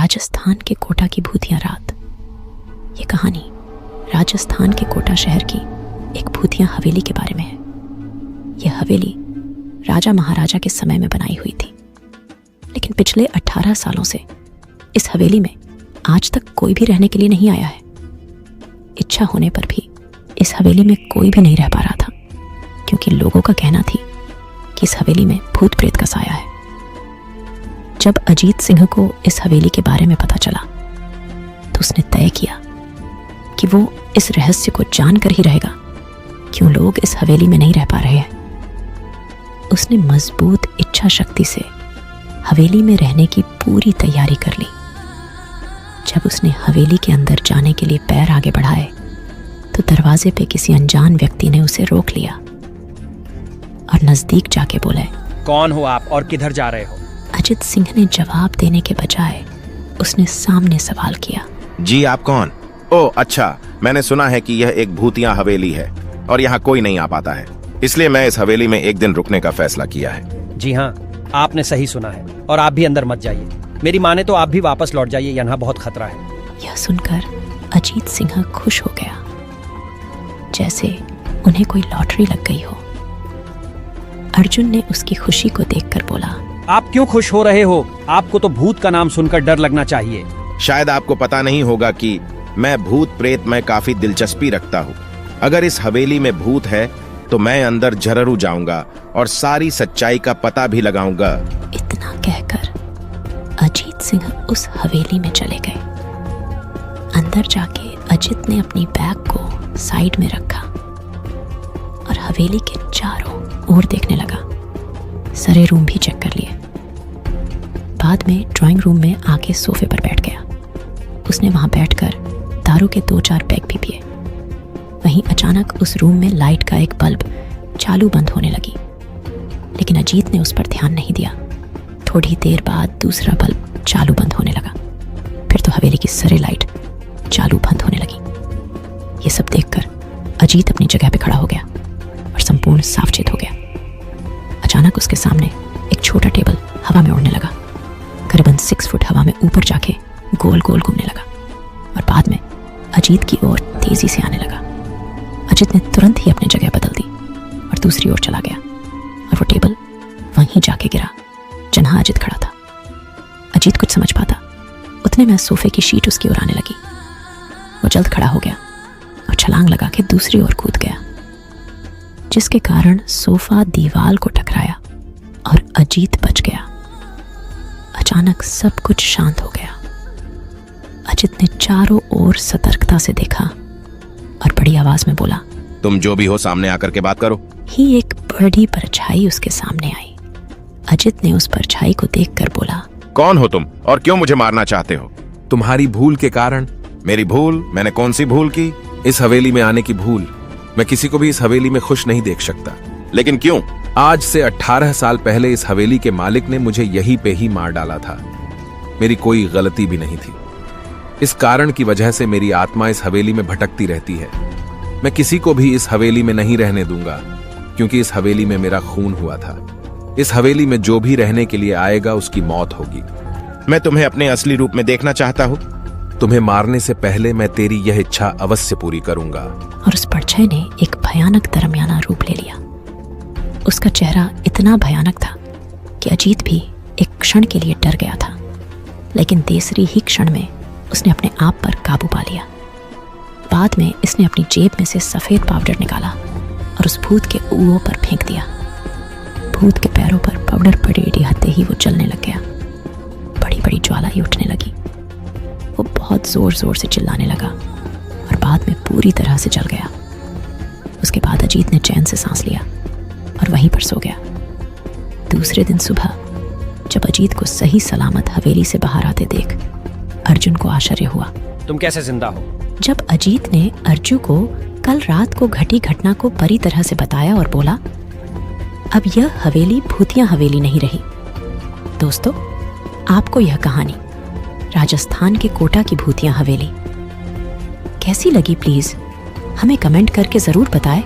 राजस्थान के कोटा की भूतिया रात। ये कहानी राजस्थान के कोटा शहर की एक भूतिया हवेली के बारे में है। यह हवेली राजा महाराजा के समय में बनाई हुई थी, लेकिन पिछले 18 सालों से इस हवेली में आज तक कोई भी रहने के लिए नहीं आया है। इच्छा होने पर भी इस हवेली में कोई भी नहीं रह पा रहा था, क्योंकि लोगों का कहना थी कि इस हवेली में भूत प्रेत का साया है। जब अजीत सिंह को इस हवेली के बारे में पता चला तो उसने तय किया कि वो इस रहस्य को जानकर ही रहेगा क्यों लोग इस हवेली में नहीं रह पा रहे हैं। उसने मजबूत इच्छा शक्ति से हवेली में रहने की पूरी तैयारी कर ली। जब उसने हवेली के अंदर जाने के लिए पैर आगे बढ़ाए तो दरवाजे पे किसी अनजान व्यक्ति ने उसे रोक लिया और नजदीक जाके बोले, कौन हो आप और किधर जा रहे हो? अजित सिंह ने जवाब देने के बजाय उसने सामने सवाल किया, जी आप कौन? ओह अच्छा, मैंने सुना है कि यह एक भूतिया हवेली है और यहाँ कोई नहीं आ पाता है, इसलिए मैं इस हवेली में एक दिन रुकने का फैसला किया है। जी हाँ, आपने सही सुना है और आप भी अंदर मत जाइए। मेरी माने तो आप भी वापस लौट जाइए, यहाँ बहुत खतरा है। यह सुनकर अजीत सिंह खुश हो गया, जैसे उन्हें कोई लॉटरी लग गई हो। अर्जुन ने उसकी खुशी को देखकर बोला, आप क्यों खुश हो रहे हो? आपको तो भूत का नाम सुनकर डर लगना चाहिए। शायद आपको पता नहीं होगा कि मैं भूत प्रेत में काफी दिलचस्पी रखता हूँ। अगर इस हवेली में भूत है तो मैं अंदर जरूर जाऊंगा और सारी सच्चाई का पता भी लगाऊंगा। इतना कहकर अजीत सिंह उस हवेली में चले गए। अंदर जाके अजित ने अपनी बैग को साइड में रखा और हवेली के चारों ओर देखने लगा। सारे रूम भी चेक कर लिए। बाद में ड्राइंग रूम में आके सोफे पर बैठ गया। उसने वहां बैठकर दारू के 2-4 पैक भी पिए। वहीं अचानक उस रूम में लाइट का एक बल्ब चालू बंद होने लगी, लेकिन अजीत ने उस पर ध्यान नहीं दिया। थोड़ी देर बाद दूसरा बल्ब चालू बंद होने लगा। फिर तो हवेली की सारी लाइट चालू बंद होने लगी। ये सब देखकर अजीत अपनी जगह पे खड़ा हो गया और संपूर्ण सावचेत हो गया। अचानक उसके सामने एक छोटा टेबल हवा में उड़ने लगा। करीबन 6 फुट हवा में ऊपर जाके गोल गोल घूमने लगा और बाद में अजीत की ओर तेजी से आने लगा। अजीत ने तुरंत ही अपनी जगह बदल दी और दूसरी ओर चला गया और वो टेबल वहीं जाके गिरा जहां अजीत खड़ा था। अजीत कुछ समझ पाता उतने में सोफे की शीट उसकी ओर आने लगी। वो जल्द खड़ा हो गया और छलांग लगा के दूसरी ओर कूद गया, जिसके कारण सोफा दीवार को टकराया और अजीत बच गया। अचानक सब कुछ शांत हो गया। अजीत ने चारों ओर सतर्कता से देखा और बड़ी आवाज में बोला, तुम जो भी हो सामने आकर के बात करो। ही एक बड़ी परछाई उसके सामने आई। अजीत ने उस परछाई को देखकर बोला, कौन हो तुम और क्यों मुझे मारना चाहते हो? तुम्हारी भूल के कारण। मेरी भूल? मैंने कौन सी भूल की? इस हवेली में आने की भूल। मैं किसी को भी इस हवेली में खुश नहीं देख सकता। लेकिन क्यों? आज से 18 साल पहले इस हवेली के मालिक ने मुझे यहीं पे ही मार डाला था। मेरी कोई गलती भी नहीं थी। इस कारण की वजह से मेरी आत्मा इस हवेली में भटकती रहती है। मैं किसी को भी इस हवेली में नहीं रहने दूंगा, क्योंकि इस हवेली में मेरा खून हुआ था। इस हवेली में जो भी रहने के लिए आएगा उसकी मौत होगी। मैं तुम्हें अपने असली रूप में देखना चाहता हूँ। तुम्हें मारने से पहले मैं तेरी यह इच्छा अवश्य पूरी करूंगा। और उस परछाई ने एक भयानक दरमियाना रूप ले लिया। उसका चेहरा इतना भयानक था कि अजीत भी एक क्षण के लिए डर गया था, लेकिन तीसरी ही क्षण में उसने अपने आप पर काबू पा लिया। बाद में इसने अपनी जेब में से सफेद पाउडर निकाला और उस भूत के ऊओं पर फेंक दिया। भूत के पैरों पर पाउडर पड़ते ही वो जलने लग गया। बड़ी बड़ी ज्वालाएं उठने लगी। वो बहुत जोर जोर से चिल्लाने लगा और बाद में पूरी तरह से जल गया। उसके बाद अजीत ने चैन से सांस लिया और वहीं पर सो गया। दूसरे दिन सुबह जब अजीत को सही सलामत हवेली से बाहर आते देख अर्जुन को आश्चर्य हुआ। तुम कैसे जिंदा हो? जब अजीत ने अर्जुन को कल रात को घटी घटना को परी तरह से बताया और बोला, अब यह हवेली भूतिया हवेली नहीं रही। दोस्तों, आपको यह कहानी राजस्थान के कोटा की भूतिया हवेली कैसी लगी? प्लीज हमें कमेंट करके जरूर बताएं।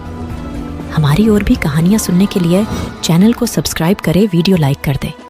हमारी और भी कहानियां सुनने के लिए चैनल को सब्सक्राइब करें, वीडियो लाइक कर दें।